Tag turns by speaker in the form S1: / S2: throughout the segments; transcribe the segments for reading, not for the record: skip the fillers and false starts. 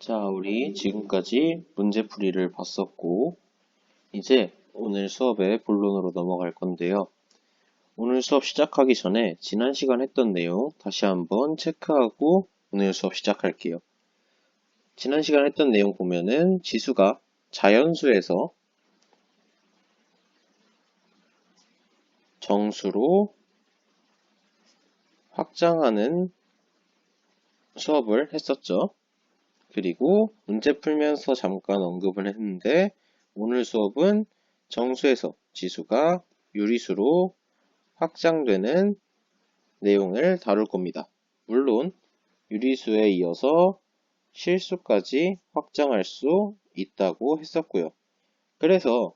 S1: 자, 우리 지금까지 문제풀이를 봤었고, 이제 오늘 수업의 본론으로 넘어갈 건데요. 오늘 수업 시작하기 전에 지난 시간 했던 내용 다시 한번 체크하고 오늘 수업 시작할게요. 지난 시간 했던 내용 보면은 지수가 자연수에서 정수로 확장하는 수업을 했었죠. 그리고 문제 풀면서 잠깐 언급을 했는데 오늘 수업은 정수에서 지수가 유리수로 확장되는 내용을 다룰 겁니다. 물론 유리수에 이어서 실수까지 확장할 수 있다고 했었고요. 그래서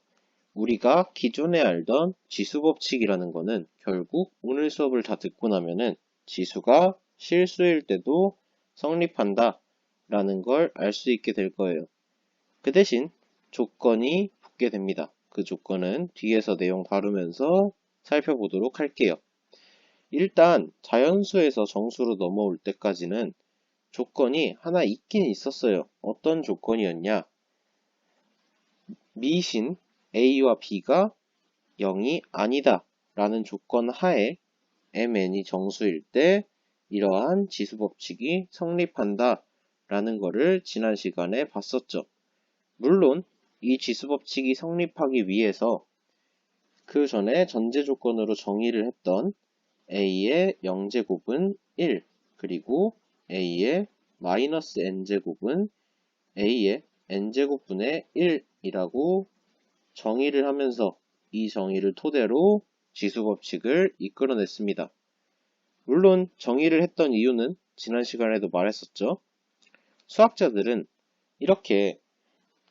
S1: 우리가 기존에 알던 지수법칙이라는 거는 결국 오늘 수업을 다 듣고 나면은 지수가 실수일 때도 성립한다 라는 걸 알 수 있게 될 거예요. 그 대신 조건이 붙게 됩니다. 그 조건은 뒤에서 내용 다루면서 살펴보도록 할게요. 일단 자연수에서 정수로 넘어올 때까지는 조건이 하나 있긴 있었어요. 어떤 조건이었냐? 미신 A와 B가 0이 아니다 라는 조건 하에 MN이 정수일 때 이러한 지수법칙이 성립한다 라는 거를 지난 시간에 봤었죠. 물론 이 지수법칙이 성립하기 위해서 그 전에 전제 조건으로 정의를 했던 A의 0제곱은 1, 그리고 A의 마이너스 n제곱은 A의 n제곱분의 1이라고 정의를 하면서 이 정의를 토대로 지수법칙을 이끌어냈습니다. 물론 정의를 했던 이유는 지난 시간에도 말했었죠. 수학자들은 이렇게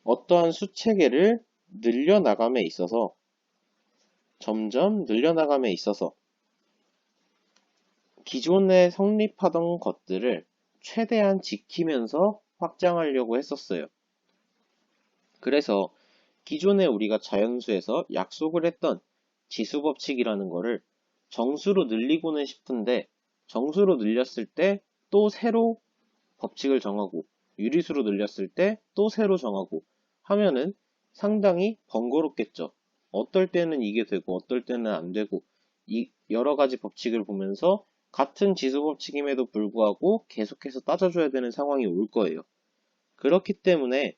S1: 어떠한 수체계를 늘려나감에 있어서 점점 늘려나감에 있어서 기존에 성립하던 것들을 최대한 지키면서 확장하려고 했었어요. 그래서 기존에 우리가 자연수에서 약속을 했던 지수법칙이라는 거를 정수로 늘리고는 싶은데 정수로 늘렸을 때 또 새로 법칙을 정하고 유리수로 늘렸을 때 또 새로 정하고 하면은 상당히 번거롭겠죠. 어떨 때는 이게 되고 어떨 때는 안 되고 이 여러 가지 법칙을 보면서 같은 지수 법칙임에도 불구하고 계속해서 따져줘야 되는 상황이 올 거예요. 그렇기 때문에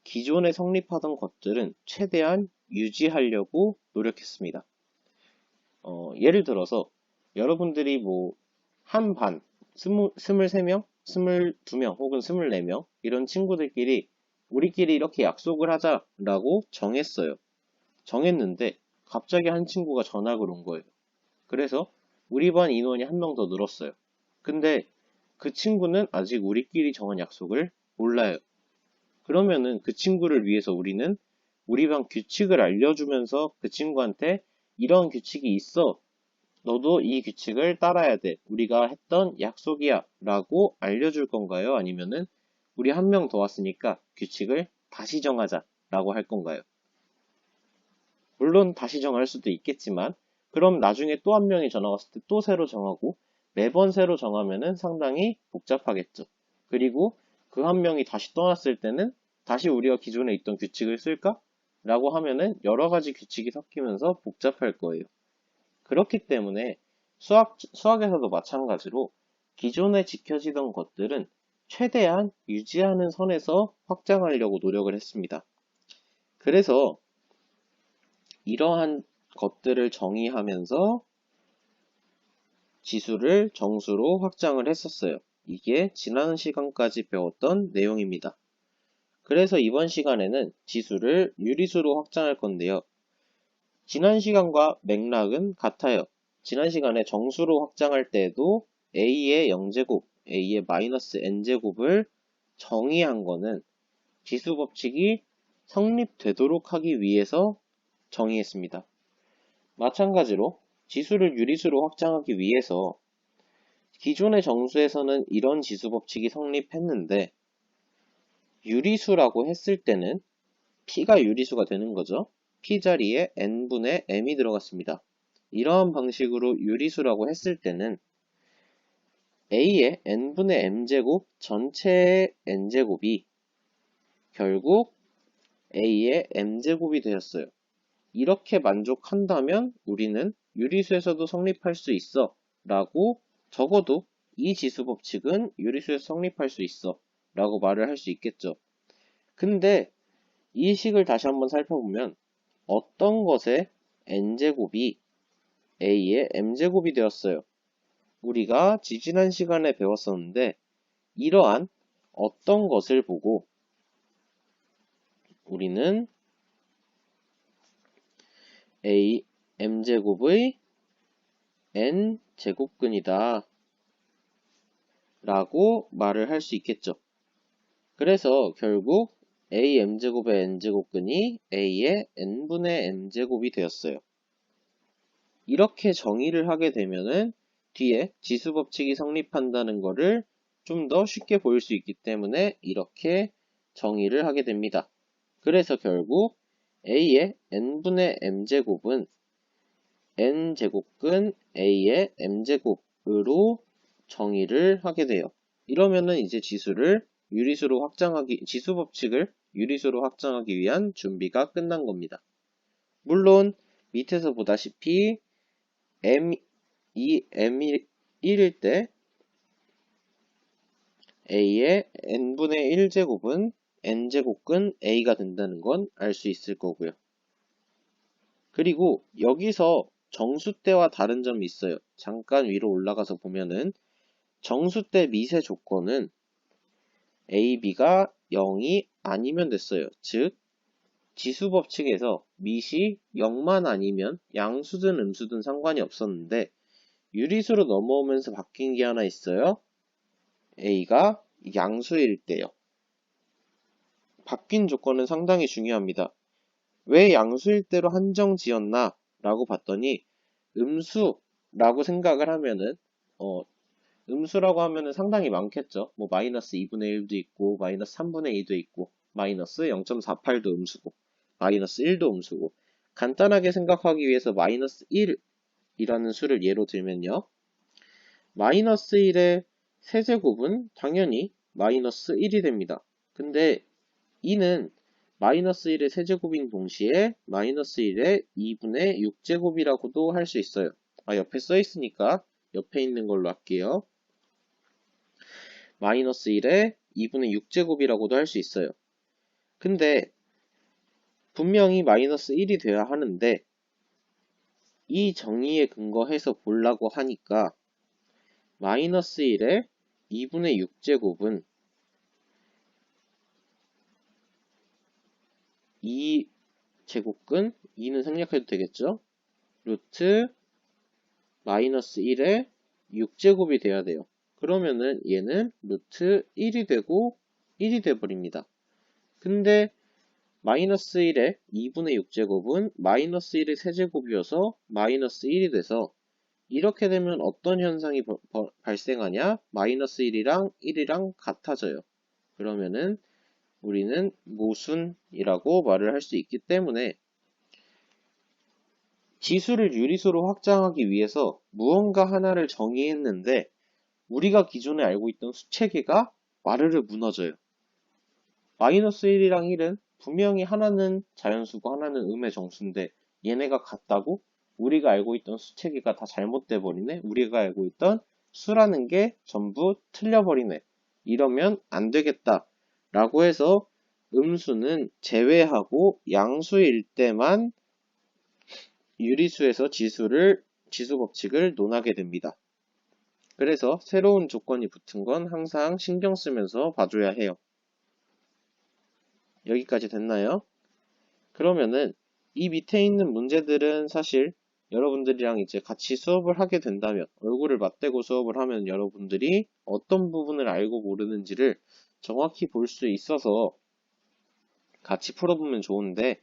S1: 기존에 성립하던 것들은 최대한 유지하려고 노력했습니다. 예를 들어서 여러분들이 한 반, 23명, 22명 혹은 24명 이런 친구들끼리 우리끼리 이렇게 약속을 하자라고 정했어요. 정했는데 갑자기 한 친구가 전학을 온 거예요. 그래서 우리 반 인원이 한 명 더 늘었어요. 근데 그 친구는 아직 우리끼리 정한 약속을 몰라요. 그러면은 그 친구를 위해서 우리는 우리 반 규칙을 알려주면서 그 친구한테 이런 규칙이 있어. 너도 이 규칙을 따라야 돼. 우리가 했던 약속이야. 라고 알려줄 건가요? 아니면은 우리 한 명 더 왔으니까 규칙을 다시 정하자. 라고 할 건가요? 물론 다시 정할 수도 있겠지만 그럼 나중에 또 한 명이 전화 왔을 때 또 새로 정하고 매번 새로 정하면은 상당히 복잡하겠죠. 그리고 그 한 명이 다시 떠났을 때는 다시 우리가 기존에 있던 규칙을 쓸까? 라고 하면은 여러 가지 규칙이 섞이면서 복잡할 거예요. 그렇기 때문에 수학에서도 마찬가지로 기존에 지켜지던 것들은 최대한 유지하는 선에서 확장하려고 노력을 했습니다. 그래서 이러한 것들을 정의하면서 지수를 정수로 확장을 했었어요. 이게 지난 시간까지 배웠던 내용입니다. 그래서 이번 시간에는 지수를 유리수로 확장할 건데요. 지난 시간과 맥락은 같아요. 지난 시간에 정수로 확장할 때에도 a의 0제곱, a의 마이너스 n제곱을 정의한 거는 지수 법칙이 성립되도록 하기 위해서 정의했습니다. 마찬가지로 지수를 유리수로 확장하기 위해서 기존의 정수에서는 이런 지수 법칙이 성립했는데 유리수라고 했을 때는 p가 유리수가 되는 거죠. p 자리에 n분의 m이 들어갔습니다. 이러한 방식으로 유리수라고 했을 때는 a의 n분의 m제곱 전체의 n제곱이 결국 a의 m제곱이 되었어요. 이렇게 만족한다면 우리는 유리수에서도 성립할 수 있어 라고, 적어도 이 지수 법칙은 유리수에서 성립할 수 있어 라고 말을 할 수 있겠죠. 근데 이 식을 다시 한번 살펴보면 어떤 것의 n제곱이 a의 m제곱이 되었어요. 우리가 지지난 시간에 배웠었는데 이러한 어떤 것을 보고 우리는 a m제곱의 n제곱근이다 라고 말을 할 수 있겠죠. 그래서 결국 a m제곱의 n제곱근이 a의 n분의 m제곱이 되었어요. 이렇게 정의를 하게 되면은 뒤에 지수 법칙이 성립한다는 것을 좀 더 쉽게 보일 수 있기 때문에 이렇게 정의를 하게 됩니다. 그래서 결국 a의 n분의 m제곱은 n제곱근 a의 m제곱으로 정의를 하게 돼요. 이러면은 이제 지수를 유리수로 확장하기, 지수 법칙을 유리수로 확장하기 위한 준비가 끝난 겁니다. 물론 밑에서 보다시피 이 m1일 때 a의 n분의 1제곱은 n제곱근 a가 된다는 건 알 수 있을 거고요. 그리고 여기서 정수대와 다른 점이 있어요. 잠깐 위로 올라가서 보면은 정수대 미세 조건은 a, b가 0이 아니면 됐어요. 즉 지수 법칙에서 밑이 0만 아니면 양수든 음수든 상관이 없었는데 유리수로 넘어오면서 바뀐 게 하나 있어요. a가 양수일 때요. 바뀐 조건은 상당히 중요합니다. 왜 양수일 때로 한정 지었나 라고 봤더니 음수라고 생각을 하면은 음수라고 하면은 상당히 많겠죠. 뭐 마이너스 2분의 1도 있고 마이너스 3분의 2도 있고 마이너스 0.48도 음수고 마이너스 1도 음수고, 간단하게 생각하기 위해서 마이너스 1이라는 수를 예로 들면요. 마이너스 1의 세제곱은 당연히 마이너스 1이 됩니다. 근데 이는 마이너스 1의 세제곱인 동시에 마이너스 1의 2분의 6제곱이라고도 할 수 있어요. 옆에 써 있으니까 옆에 있는 걸로 할게요. 마이너스 1의 2분의 6제곱이라고도 할 수 있어요. 근데 분명히 마이너스 1이 돼야 하는데 이 정의에 근거해서 보려고 하니까 마이너스 1의 2분의 6제곱은 2제곱근 2는 생략해도 되겠죠? 루트 마이너스 1의 6제곱이 돼야 돼요. 그러면은 얘는 루트 1이 되고 1이 돼버립니다. 근데 마이너스 1의 2분의 6제곱은 마이너스 1의 세제곱이어서 마이너스 1이 돼서 이렇게 되면 어떤 현상이 발생하냐? 마이너스 1이랑 1이랑 같아져요. 그러면은 우리는 모순이라고 말을 할 수 있기 때문에 지수를 유리수로 확장하기 위해서 무언가 하나를 정의했는데 우리가 기존에 알고 있던 수체계가 와르르 무너져요. 마이너스 1이랑 1은 분명히 하나는 자연수고 하나는 음의 정수인데 얘네가 같다고? 우리가 알고 있던 수체계가 다 잘못돼 버리네? 우리가 알고 있던 수라는 게 전부 틀려버리네. 이러면 안 되겠다 라고 해서 음수는 제외하고 양수일 때만 유리수에서 지수 법칙을 논하게 됩니다. 그래서 새로운 조건이 붙은 건 항상 신경 쓰면서 봐줘야 해요. 여기까지 됐나요? 그러면은 이 밑에 있는 문제들은 사실 여러분들이랑 이제 같이 수업을 하게 된다면, 얼굴을 맞대고 수업을 하면 여러분들이 어떤 부분을 알고 모르는지를 정확히 볼 수 있어서 같이 풀어보면 좋은데,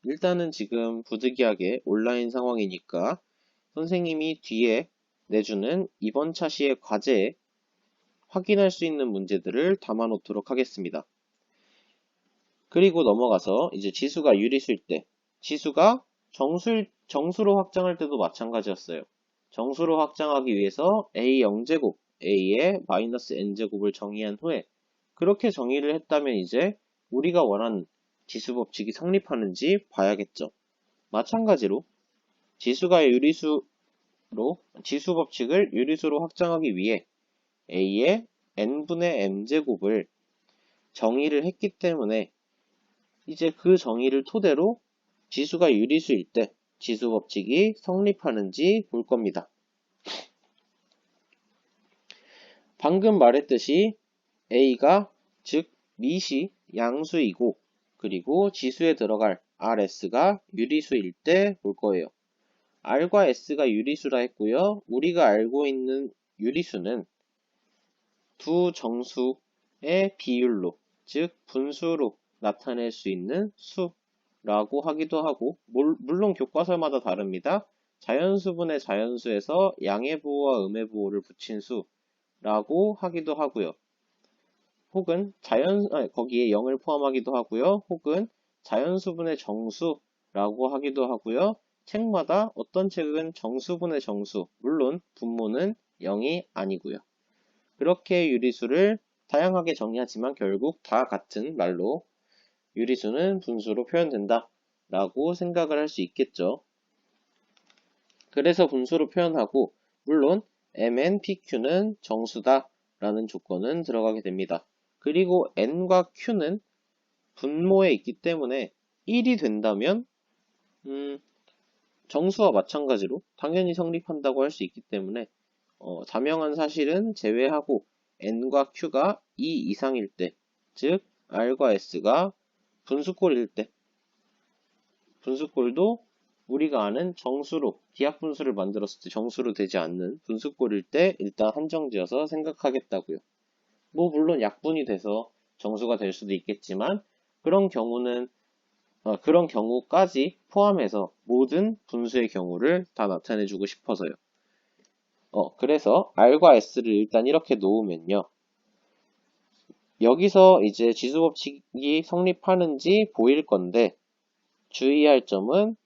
S1: 일단은 지금 부득이하게 온라인 상황이니까 선생님이 뒤에 내주는 이번 차시의 과제에 확인할 수 있는 문제들을 담아 놓도록 하겠습니다. 그리고 넘어가서 이제 지수가 유리수일 때, 지수가 정수로 확장할 때도 마찬가지였어요. 정수로 확장하기 위해서 a 0제곱, a의 마이너스 n제곱을 정의한 후에 그렇게 정의를 했다면 이제 우리가 원하는 지수법칙이 성립하는지 봐야겠죠. 마찬가지로 지수법칙을 유리수로 확장하기 위해 A의 n분의 m제곱을 정의를 했기 때문에 이제 그 정의를 토대로 지수가 유리수일 때 지수법칙이 성립하는지 볼 겁니다. 방금 말했듯이 A가 즉 밑이 양수이고 그리고 지수에 들어갈 RS가 유리수일 때 볼 거예요. R과 S가 유리수라 했고요. 우리가 알고 있는 유리수는 두 정수의 비율로 즉 분수로 나타낼 수 있는 수라고 하기도 하고 물론 교과서마다 다릅니다. 자연수분의 자연수에서 양의 부호와 음의 부호를 붙인 수라고 하기도 하고요. 혹은 거기에 0을 포함하기도 하고요. 혹은 자연수분의 정수라고 하기도 하고요. 책마다 어떤 책은 정수분의 정수, 물론 분모는 0이 아니고요. 그렇게 유리수를 다양하게 정의하지만 결국 다 같은 말로 유리수는 분수로 표현된다 라고 생각을 할 수 있겠죠. 그래서 분수로 표현하고 물론 mn, pq는 정수다 라는 조건은 들어가게 됩니다. 그리고 n과 q는 분모에 있기 때문에 1이 된다면 정수와 마찬가지로 당연히 성립한다고 할 수 있기 때문에 자명한 사실은 제외하고 n과 q가 2 이상일 때, 즉 r과 s가 분수꼴일 때, 분수꼴도 우리가 아는 정수로, 기하분수를 만들었을 때 정수로 되지 않는 분수꼴일 때 일단 한정지어서 생각하겠다고요. 물론 약분이 돼서 정수가 될 수도 있겠지만 그런 경우까지 포함해서 모든 분수의 경우를 다 나타내주고 싶어서요. 그래서 R과 S를 일단 이렇게 놓으면요. 여기서 이제 지수법칙이 성립하는지 보일 건데 주의할 점은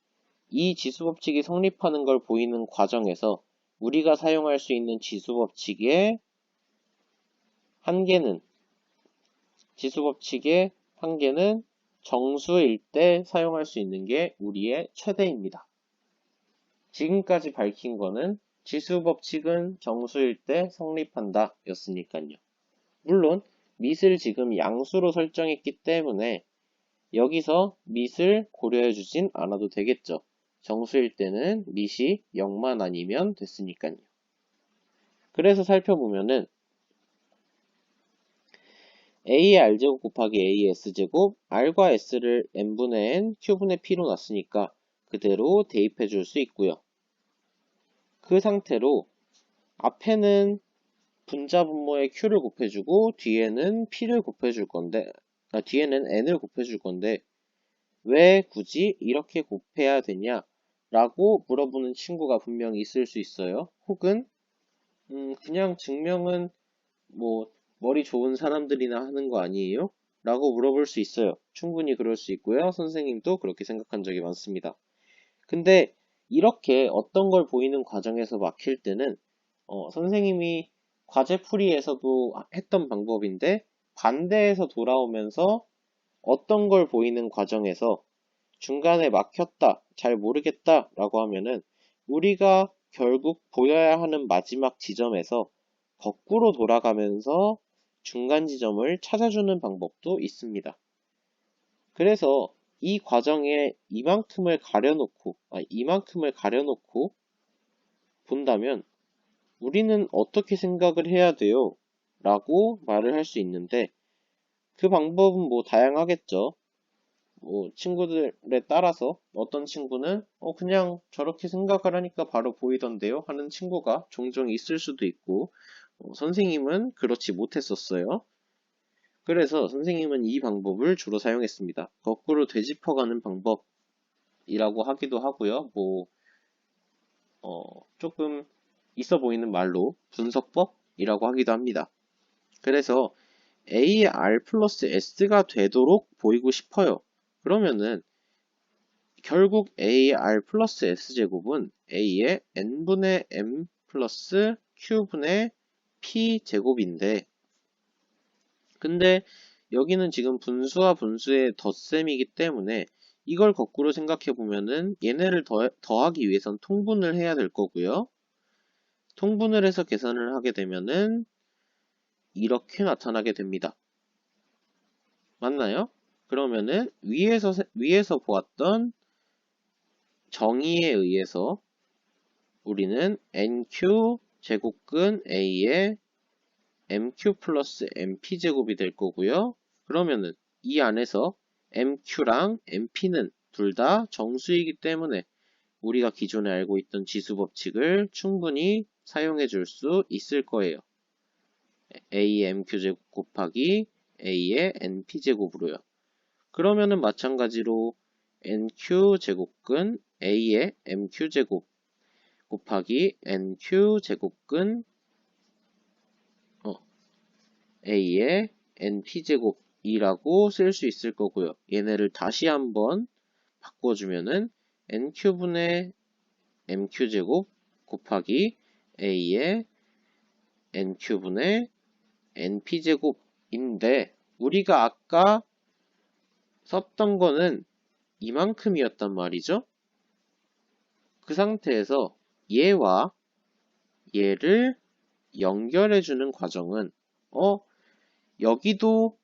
S1: 이 지수법칙이 성립하는 걸 보이는 과정에서 우리가 사용할 수 있는 지수법칙의 한계는 정수일 때 사용할 수 있는 게 우리의 최대입니다. 지금까지 밝힌 거는 지수법칙은 정수일 때 성립한다 였으니까요. 물론 밑을 지금 양수로 설정했기 때문에 여기서 밑을 고려해 주진 않아도 되겠죠. 정수일 때는 밑이 0만 아니면 됐으니까요. 그래서 살펴보면은 A의 R제곱 곱하기 A의 S제곱, R과 S를 n분의 n, q분의 p로 놨으니까 그대로 대입해 줄 수 있고요. 그 상태로 앞에는 분자 분모에 q를 곱해주고 뒤에는 p를 곱해줄 건데, 뒤에는 n을 곱해줄 건데 왜 굳이 이렇게 곱해야 되냐? 라고 물어보는 친구가 분명히 있을 수 있어요. 혹은 그냥 증명은 머리 좋은 사람들이나 하는 거 아니에요? 라고 물어볼 수 있어요. 충분히 그럴 수 있고요. 선생님도 그렇게 생각한 적이 많습니다. 근데 이렇게 어떤 걸 보이는 과정에서 막힐 때는 선생님이 과제풀이에서도 했던 방법인데 반대해서 돌아오면서 어떤 걸 보이는 과정에서 중간에 막혔다, 잘 모르겠다 라고 하면은 우리가 결국 보여야 하는 마지막 지점에서 거꾸로 돌아가면서 중간 지점을 찾아주는 방법도 있습니다. 그래서 이 과정에 이만큼을 가려놓고 본다면 우리는 어떻게 생각을 해야 돼요? 라고 말을 할 수 있는데 그 방법은 다양하겠죠. 친구들에 따라서 어떤 친구는 그냥 저렇게 생각을 하니까 바로 보이던데요 하는 친구가 종종 있을 수도 있고 선생님은 그렇지 못했었어요. 그래서 선생님은 이 방법을 주로 사용했습니다. 거꾸로 되짚어가는 방법이라고 하기도 하고요. 조금 있어 보이는 말로 분석법이라고 하기도 합니다. 그래서 A의 R 플러스 S가 되도록 보이고 싶어요. 그러면은 결국 A의 R 플러스 S제곱은 A의 N분의 M 플러스 Q분의 P 제곱인데 근데 여기는 지금 분수와 분수의 덧셈이기 때문에 이걸 거꾸로 생각해 보면은 얘네를 더하기 위해선 통분을 해야 될 거고요. 통분을 해서 계산을 하게 되면은 이렇게 나타나게 됩니다. 맞나요? 그러면은 위에서 보았던 정의에 의해서 우리는 nq 제곱근 a의 mq 플러스 mp제곱이 될 거고요. 그러면은 이 안에서 mq랑 mp는 둘 다 정수이기 때문에 우리가 기존에 알고 있던 지수법칙을 충분히 사용해 줄 수 있을 거예요. a의 mq제곱 곱하기 a의 np제곱으로요. 그러면은 마찬가지로 nq제곱근 a의 mq제곱 곱하기 nq제곱근 a의 np제곱이라고 쓸 수 있을 거고요. 얘네를 다시 한번 바꿔주면은 nq분의 mq제곱 곱하기 a의 nq분의 np제곱인데 우리가 아까 썼던 거는 이만큼이었단 말이죠. 그 상태에서 얘와 얘를 연결해주는 과정은 여기도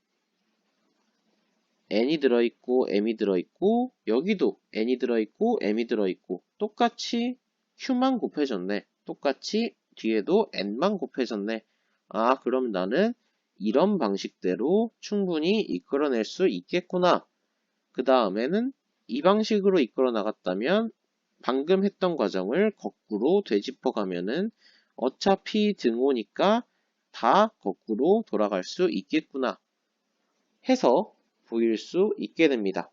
S1: n이 들어있고 m이 들어있고 여기도 n이 들어있고 m이 들어있고 똑같이 q만 곱해졌네. 똑같이 뒤에도 n만 곱해졌네. 아, 그럼 나는 이런 방식대로 충분히 이끌어낼 수 있겠구나. 그 다음에는 이 방식으로 이끌어 나갔다면 방금 했던 과정을 거꾸로 되짚어 가면은 어차피 등호니까 다 거꾸로 돌아갈 수 있겠구나 해서 보일 수 있게 됩니다.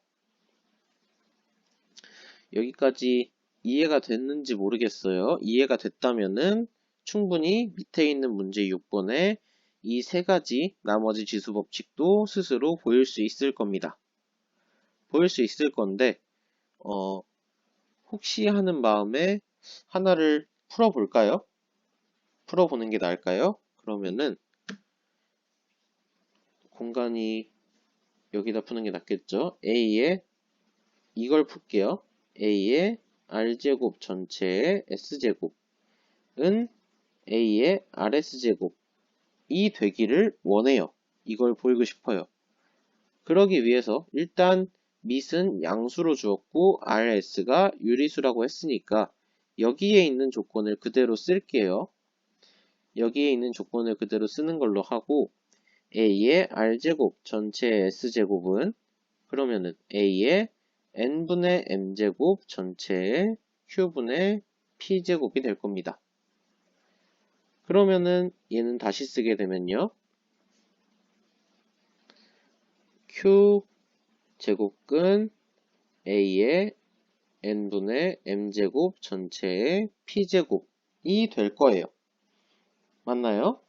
S1: 여기까지 이해가 됐는지 모르겠어요. 이해가 됐다면은 충분히 밑에 있는 문제 6번에 이 세 가지 나머지 지수 법칙도 스스로 보일 수 있을 겁니다. 보일 수 있을 건데 혹시 하는 마음에 하나를 풀어볼까요? 풀어보는 게 나을까요? 그러면은 공간이 여기다 푸는 게 낫겠죠? A의 이걸 풀게요. A의 R제곱 전체의 S제곱은 A의 RS제곱이 되기를 원해요. 이걸 보이고 싶어요. 그러기 위해서 일단 밑은 양수로 주었고 RS가 유리수라고 했으니까 여기에 있는 조건을 그대로 쓸게요. 여기에 있는 조건을 그대로 쓰는 걸로 하고 A의 R제곱 전체의 S제곱은 그러면은 A의 N분의 M제곱 전체의 Q분의 P제곱이 될 겁니다. 그러면은 얘는 다시 쓰게 되면요. Q제곱근 A의 N분의 M제곱 전체의 P제곱이 될 거예요. 맞나요?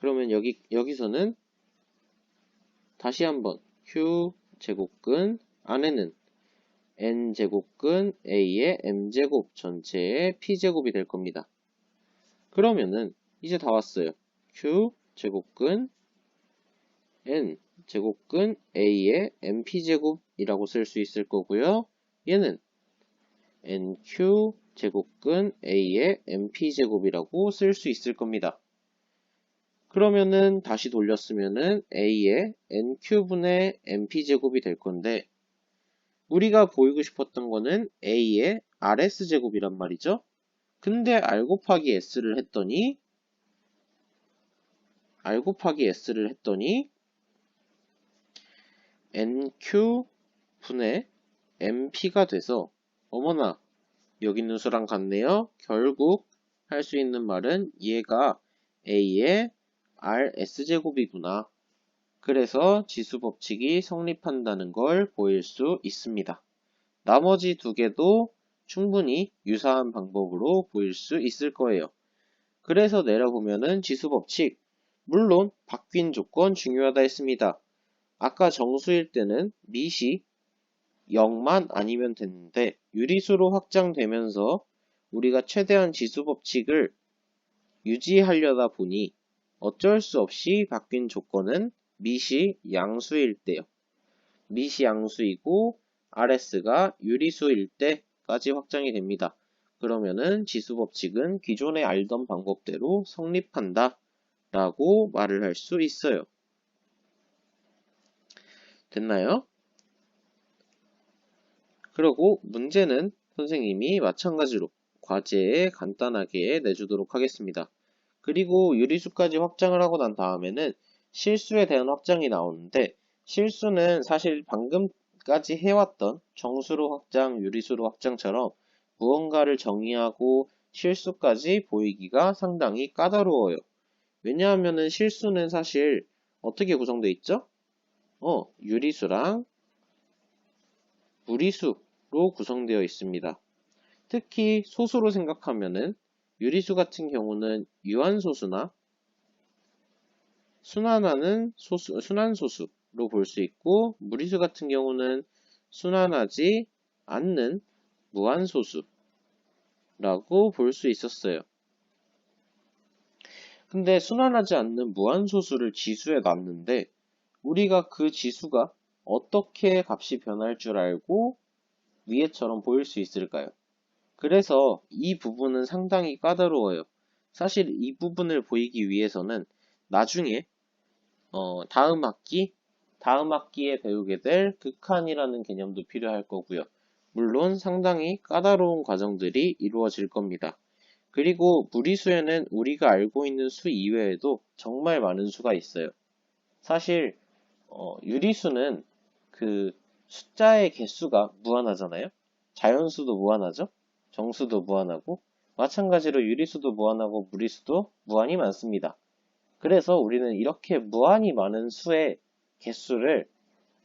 S1: 그러면 여기서는 다시 한번 Q제곱근 안에는 N제곱근 A의 M제곱 전체의 P제곱이 될 겁니다. 그러면은 이제 다 왔어요. Q제곱근 N제곱근 A의 MP제곱이라고 쓸 수 있을 거고요. 얘는 NQ제곱근 A의 MP제곱이라고 쓸 수 있을 겁니다. 그러면은 다시 돌렸으면은 A의 NQ분의 MP제곱이 될 건데 우리가 보이고 싶었던 거는 A의 RS제곱이란 말이죠. 근데 R 곱하기 S를 했더니 NQ분의 MP가 돼서 어머나 여기 있는 수랑 같네요. 결국 할 수 있는 말은 얘가 A의 RS제곱이구나. 그래서 지수법칙이 성립한다는 걸 보일 수 있습니다. 나머지 두 개도 충분히 유사한 방법으로 보일 수 있을 거예요. 그래서 내려보면은 지수법칙, 물론 바뀐 조건 중요하다 했습니다. 아까 정수일 때는 밑이 0만 아니면 됐는데 유리수로 확장되면서 우리가 최대한 지수법칙을 유지하려다 보니 어쩔 수 없이 바뀐 조건은 밑이 양수일 때요. 밑이 양수이고 RS가 유리수일 때까지 확장이 됩니다. 그러면은 지수법칙은 기존에 알던 방법대로 성립한다 라고 말을 할 수 있어요. 됐나요? 그리고 문제는 선생님이 마찬가지로 과제에 간단하게 내주도록 하겠습니다. 그리고 유리수까지 확장을 하고 난 다음에는 실수에 대한 확장이 나오는데, 실수는 사실 방금까지 해왔던 정수로 확장, 유리수로 확장처럼 무언가를 정의하고 실수까지 보이기가 상당히 까다로워요. 왜냐하면은 실수는 사실 어떻게 구성되어 있죠? 유리수랑 무리수로 구성되어 있습니다. 특히 소수로 생각하면은 유리수 같은 경우는 유한소수나 순환하는 순환소수로 볼 수 있고, 무리수 같은 경우는 순환하지 않는 무한소수라고 볼 수 있었어요. 근데 순환하지 않는 무한소수를 지수에 놨는데 우리가 그 지수가 어떻게 값이 변할 줄 알고 위에처럼 보일 수 있을까요? 그래서 이 부분은 상당히 까다로워요. 사실 이 부분을 보이기 위해서는 나중에 다음 학기에 배우게 될 극한이라는 개념도 필요할 거고요. 물론 상당히 까다로운 과정들이 이루어질 겁니다. 그리고 무리수에는 우리가 알고 있는 수 이외에도 정말 많은 수가 있어요. 사실 유리수는 그 숫자의 개수가 무한하잖아요. 자연수도 무한하죠. 정수도 무한하고, 마찬가지로 유리수도 무한하고 무리수도 무한히 많습니다. 그래서 우리는 이렇게 무한히 많은 수의 개수를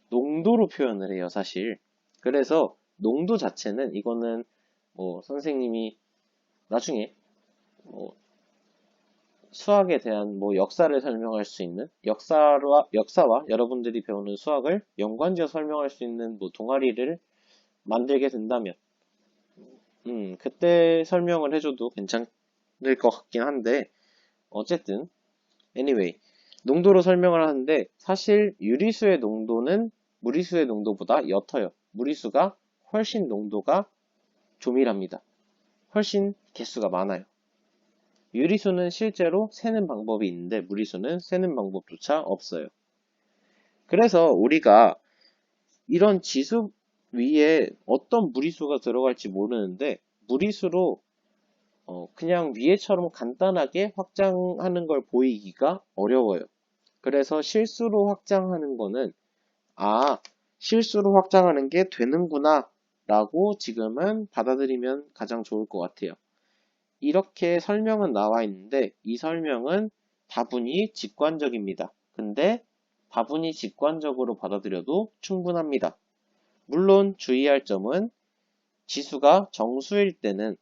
S1: 농도로 표현을 해요, 사실. 그래서 농도 자체는 이거는 선생님이 나중에 수학에 대한 역사를 설명할 수 있는 역사와 여러분들이 배우는 수학을 연관지어 설명할 수 있는 동아리를 만들게 된다면 그때 설명을 해줘도 괜찮을 것 같긴 한데, 어쨌든 anyway 농도로 설명을 하는데 사실 유리수의 농도는 무리수의 농도보다 옅어요. 무리수가 훨씬 농도가 조밀합니다. 훨씬 개수가 많아요. 유리수는 실제로 세는 방법이 있는데 무리수는 세는 방법조차 없어요. 그래서 우리가 이런 지수 위에 어떤 무리수가 들어갈지 모르는데 무리수로 그냥 위에처럼 간단하게 확장하는 걸 보이기가 어려워요. 그래서 실수로 확장하는 거는 실수로 확장하는 게 되는구나 라고 지금은 받아들이면 가장 좋을 것 같아요. 이렇게 설명은 나와 있는데 이 설명은 다분히 직관적입니다. 근데 다분히 직관적으로 받아들여도 충분합니다. 물론 주의할 점은 지수가 정수일 때는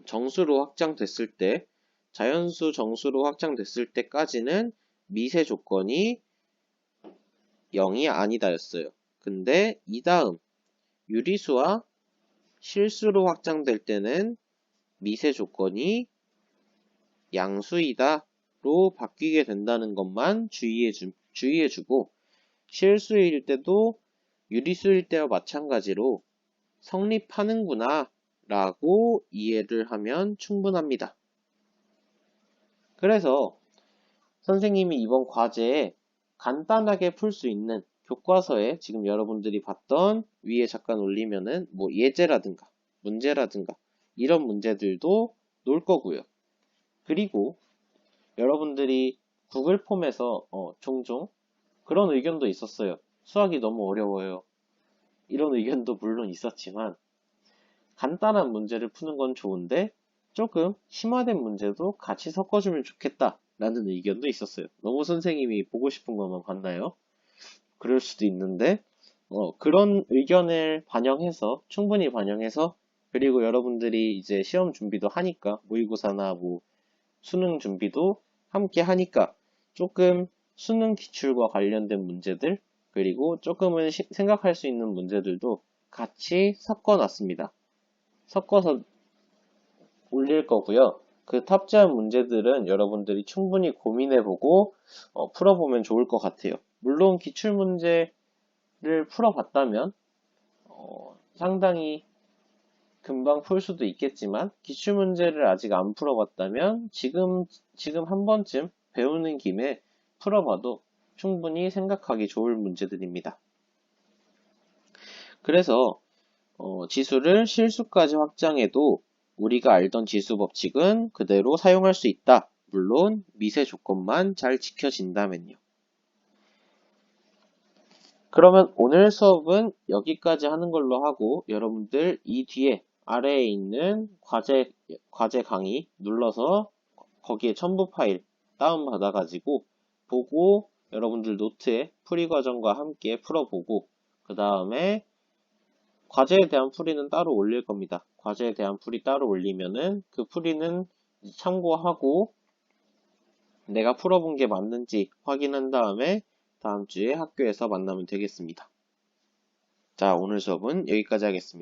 S1: 정수로 확장됐을 때, 자연수 정수로 확장됐을 때까지는 미세 조건이 0이 아니다였어요. 근데 이 다음 유리수와 실수로 확장될 때는 미세 조건이 양수이다로 바뀌게 된다는 것만 주의해주고, 실수일 때도 유리수일 때와 마찬가지로 성립하는구나 라고 이해를 하면 충분합니다. 그래서 선생님이 이번 과제에 간단하게 풀 수 있는 교과서에 지금 여러분들이 봤던 위에 잠깐 올리면은 예제라든가 문제라든가 이런 문제들도 놓을 거고요. 그리고 여러분들이 구글 폼에서 종종 그런 의견도 있었어요. 수학이 너무 어려워요. 이런 의견도 물론 있었지만 간단한 문제를 푸는 건 좋은데 조금 심화된 문제도 같이 섞어주면 좋겠다 라는 의견도 있었어요. 너무 선생님이 보고 싶은 것만 봤나요? 그럴 수도 있는데 그런 의견을 충분히 반영해서, 그리고 여러분들이 이제 시험 준비도 하니까 모의고사나 수능 준비도 함께 하니까 조금 수능 기출과 관련된 문제들, 그리고 조금은 생각할 수 있는 문제들도 같이 섞어놨습니다. 섞어서 올릴 거고요. 그 탑재한 문제들은 여러분들이 충분히 고민해보고 풀어보면 좋을 것 같아요. 물론 기출문제를 풀어봤다면 상당히 금방 풀 수도 있겠지만 기출문제를 아직 안 풀어봤다면 지금 한 번쯤 배우는 김에 풀어봐도 충분히 생각하기 좋을 문제들입니다. 그래서 지수를 실수까지 확장해도 우리가 알던 지수 법칙은 그대로 사용할 수 있다. 물론 미세 조건만 잘 지켜진다면요. 그러면 오늘 수업은 여기까지 하는 걸로 하고 여러분들 이 뒤에 아래에 있는 과제 강의 눌러서 거기에 첨부 파일 다운받아 가지고 보고 여러분들 노트에 풀이 과정과 함께 풀어보고 그 다음에 과제에 대한 풀이는 따로 올릴 겁니다. 과제에 대한 풀이 따로 올리면은 그 풀이는 참고하고 내가 풀어본 게 맞는지 확인한 다음에 다음 주에 학교에서 만나면 되겠습니다. 자, 오늘 수업은 여기까지 하겠습니다.